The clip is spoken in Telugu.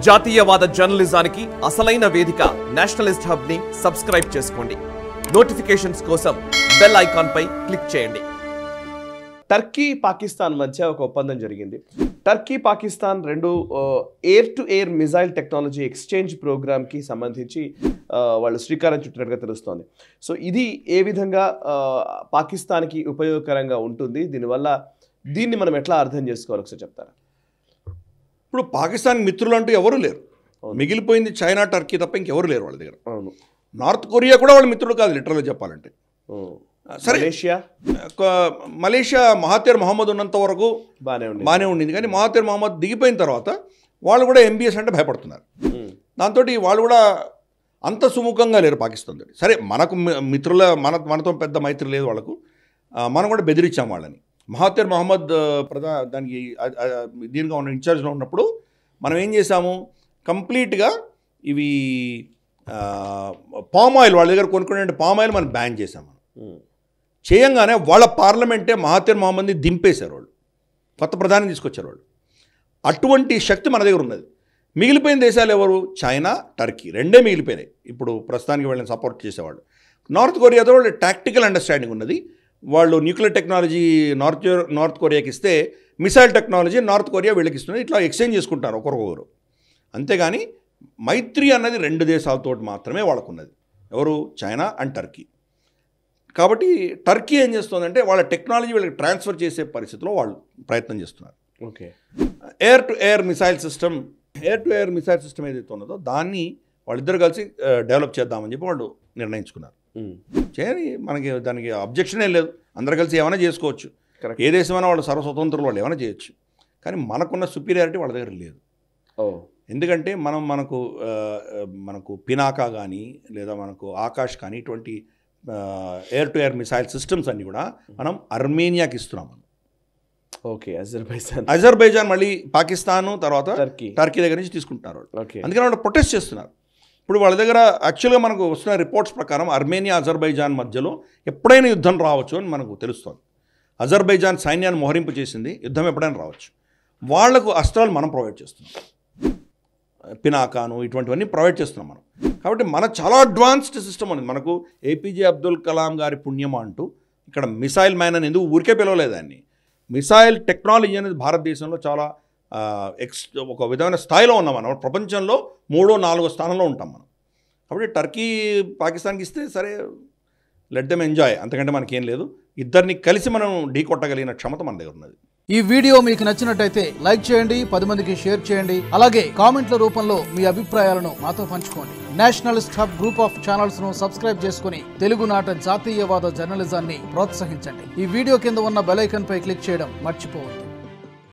జాతీయవాద జర్నలిజానికి అసలైన వేదిక నేషనలిస్ట్ హబ్ ని సబ్స్క్రైబ్ చేసుకోండి. నోటిఫికేషన్స్ కోసం బెల్ ఐకాన్ పై క్లిక్ చేయండి. టర్కీ పాకిస్తాన్ మధ్య ఒక ఒప్పందం జరిగింది. టర్కీ పాకిస్తాన్ రెండు air to air missile technology exchange ప్రోగ్రామ్కి సంబంధించి వాళ్ళు శ్రీకారం చుట్టినట్టుగా తెలుస్తోంది. సో ఇది ఏ విధంగా పాకిస్తాన్కి ఉపయోగకరంగా ఉంటుంది, దీన్ని మనం ఎట్లా అర్థం చేసుకోవాలి ఒకసారి చెప్తారా? ఇప్పుడు పాకిస్తాన్ మిత్రులు అంటూ ఎవరు లేరు. మిగిలిపోయింది చైనా, టర్కీ తప్ప ఇంకెవరు లేరు వాళ్ళ దగ్గర. అవును. నార్త్ కొరియా కూడా వాళ్ళ మిత్రులు కాదు లిటరల్గా చెప్పాలంటే. సరే, మలేషియా మహాతీర్ మహమ్మద్ ఉన్నంత వరకు బాగానే ఉండింది. కానీ మహాతీర్ మహమ్మద్ దిగిపోయిన తర్వాత వాళ్ళు కూడా ఎంబీఎస్ అంటే భయపడుతున్నారు. దాంతో వాళ్ళు కూడా అంత సుముఖంగా లేరు పాకిస్తాన్ తోటి. సరే, మనకు మిత్రుల మనతో పెద్ద మైత్రి లేదు వాళ్ళకు. మనం కూడా బెదిరించాం వాళ్ళని. మహాతీర్ మహమ్మద్ దానికి దీనిగా ఉన్న ఇన్ఛార్జ్లో ఉన్నప్పుడు మనం ఏం చేసాము, కంప్లీట్గా ఇవి పామ్ ఆయిల్ వాళ్ళ దగ్గర కొనుక్కునే పామ్ ఆయిల్ మనం బ్యాన్ చేసాము. చేయంగానే వాళ్ళ పార్లమెంటే మహాతీర్ మహమ్మద్ని దింపేశారు వాళ్ళు, కొత్త ప్రధాని తీసుకొచ్చారు వాళ్ళు. అటువంటి శక్తి మన దగ్గర ఉన్నది. మిగిలిపోయిన దేశాలు ఎవరు? చైనా, టర్కీ రెండే మిగిలిపోయినాయి ఇప్పుడు ప్రస్తుతానికి వాళ్ళని సపోర్ట్ చేసేవాళ్ళు. నార్త్ కొరియాతో వాళ్ళు టాక్టికల్ అండర్స్టాండింగ్ ఉన్నది. వాళ్ళు న్యూక్లియర్ టెక్నాలజీ నార్త్ కొరియాకి ఇస్తే మిసైల్ టెక్నాలజీ నార్త్ కొరియా వీళ్ళకి ఇస్తున్నారు. ఇట్లా ఎక్స్చేంజ్ చేసుకుంటారు ఒకరికొకరు. అంతేగాని మైత్రి అన్నది రెండు దేశాలతో మాత్రమే వాళ్ళకున్నది. ఎవరు? China and Turkey. కాబట్టి టర్కీ ఏం చేస్తుందంటే వాళ్ళ టెక్నాలజీ వీళ్ళకి ట్రాన్స్ఫర్ చేసే పరిస్థితిలో వాళ్ళు ప్రయత్నం చేస్తున్నారు. Okay. Air to air missile system ఏదైతే ఉన్నదో దాన్ని వాళ్ళిద్దరు కలిసి డెవలప్ చేద్దామని చెప్పి వాళ్ళు నిర్ణయించుకున్నారు. చేయని మనకి దానికి అబ్జెక్షన్ ఏం లేదు. అందరు కలిసి ఏమైనా చేసుకోవచ్చు. ఏ దేశమైనా వాళ్ళు సర్వస్వతంత్రులు, వాళ్ళు ఏమైనా చేయొచ్చు. కానీ మనకున్న సుపీరియారిటీ వాళ్ళ దగ్గర లేదు. ఎందుకంటే మనకు పినాకా కానీ లేదా మనకు ఆకాష్ కానీ ఇటువంటి air to air missile systems అన్నీ కూడా మనం అర్మేనియాకి ఇస్తున్నాం. ఓకే. అజర్బైజాన్ మళ్ళీ పాకిస్తాన్ తర్వాత టర్కీ దగ్గర నుంచి తీసుకుంటున్నారు. అందుకని వాళ్ళు ప్రొటెస్ట్ చేస్తున్నారు. ఇప్పుడు వాళ్ళ దగ్గర యాక్చువల్గా మనకు వస్తున్న రిపోర్ట్స్ ప్రకారం అర్మేనియా, అజర్బైజాన్ మధ్యలో ఎప్పుడైనా యుద్ధం రావచ్చు అని మనకు తెలుస్తుంది. అజర్బైజాన్ సైన్యాన్ని మోహరింపు చేసింది, యుద్ధం ఎప్పుడైనా రావచ్చు. వాళ్లకు అస్త్రాలు మనం ప్రొవైడ్ చేస్తున్నాం, పినాకాను ఇటువంటివన్నీ ప్రొవైడ్ చేస్తున్నాం మనం. కాబట్టి మన చాలా అడ్వాన్స్డ్ సిస్టమ్ ఉంది. మనకు ఏపీజే అబ్దుల్ కలాం గారి పుణ్యం అంటూ ఇక్కడ మిసైల్ మ్యాన్ అని ఎందుకు ఊరికే పిలవలేదాన్ని. మిసైల్ టెక్నాలజీ అనేది భారతదేశంలో చాలా ఒక విధమైన స్థాయిలో ఉన్నాం మనం. ప్రపంచంలో 3వ 4వ స్థానంలో ఉంటాం మనం. కాబట్టి టర్కీ పాకిస్తాన్కి ఇస్తే సరే, లెట్ దెమ్ ఎంజాయ్, అంతకంటే మనకేం లేదు. ఇద్దరిని కలిసి మనం ఢీ కొట్టగలిగిన క్షమత మన దగ్గర ఉన్నది. ఈ వీడియో మీకు నచ్చినట్టయితే లైక్ చేయండి, 10 మందికి షేర్ చేయండి. అలాగే కామెంట్ల రూపంలో మీ అభిప్రాయాలను మాతో పంచుకోండి. Nationalist hub group of channels ను సబ్స్క్రైబ్ చేసుకుని తెలుగునాట జాతీయవాద జర్నలిజాన్ని ప్రోత్సహించండి. ఈ వీడియో కింద ఉన్న బెల్ ఐకాన్ పై క్లిక్ చేయడం మర్చిపోవద్దు.